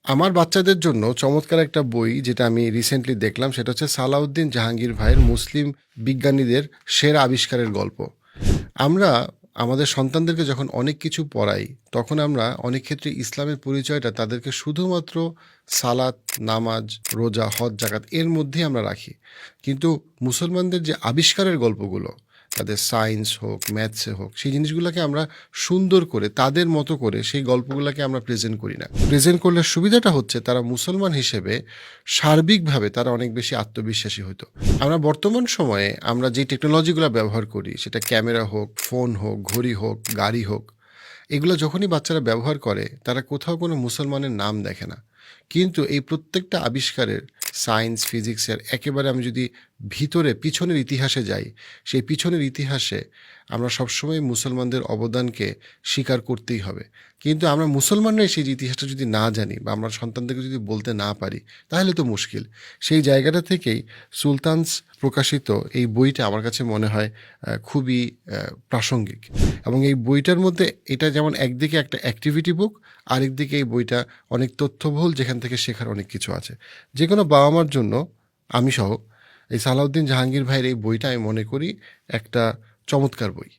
আমার বাচ্চাদের জন্য চমৎকার একটা বই যেটা আমি রিসেন্টলি দেখলাম সেটা হচ্ছে সালাউদ্দিন জাহাঙ্গীর ভাইয়ের মুসলিম বিজ্ঞানীদের সেরা আবিষ্কারের গল্প। আমরা আমাদের সন্তানদেরকে যখন অনেক কিছু পড়াই তখন আমরা অনেক ক্ষেত্রে ইসলামের পরিচয়টা তাদেরকে শুধুমাত্র সালাত, নামাজ, রোজা, হজ, জাকাত এর মধ্যেই আমরা রাখি। কিন্তু মুসলমানদের যে আবিষ্কারের গল্পগুলো, তাদের সায়েন্স হোক, ম্যাথসে হোক, সেই জিনিসগুলোকে আমরা সুন্দর করে তাদের মতো করে সেই গল্পগুলোকে আমরা প্রেজেন্ট করি না। প্রেজেন্ট করলে সুবিধাটা হচ্ছে তারা মুসলমান হিসেবে সার্বিকভাবে তারা অনেক বেশি আত্মবিশ্বাসী হতো। আমরা বর্তমান সময়ে আমরা যে টেকনোলজিগুলো ব্যবহার করি, সেটা ক্যামেরা হোক, ফোন হোক, ঘড়ি হোক, গাড়ি হোক, এগুলো যখনই বাচ্চারা ব্যবহার করে তারা কোথাও কোনো মুসলমানের নাম দেখে না। কিন্তু এই প্রত্যেকটা আবিষ্কারের সায়েন্স, ফিজিক্সের একেবারে আমি যদি ভিতরে পিছনের ইতিহাসে যাই, সেই পিছনের ইতিহাসে আমরা সবসময় মুসলমানদের অবদানকে স্বীকার করতেই হবে। কিন্তু আমরা মুসলমানরাই সেই ইতিহাসটা যদি না জানি বা আমরা সন্তানদেরকে যদি বলতে না পারি, তাহলে তো মুশকিল। সেই জায়গাটা থেকেই সুলতানস প্রকাশিত এই বইটা আমার কাছে মনে হয় খুবই প্রাসঙ্গিক। এবং এই বইটার মধ্যে এটা যেমন একদিকে একটা অ্যাক্টিভিটি বুক, আরেকদিকে এই বইটা অনেক তথ্যবহুল, যেখান থেকে শেখার অনেক কিছু আছে। যে কোনো বাবা মার জন্য আমি সহ এই সালাউদ্দিন জাহাঙ্গীর ভাইয়ের এই বইটা আমি মনে করি একটা চমৎকার বই।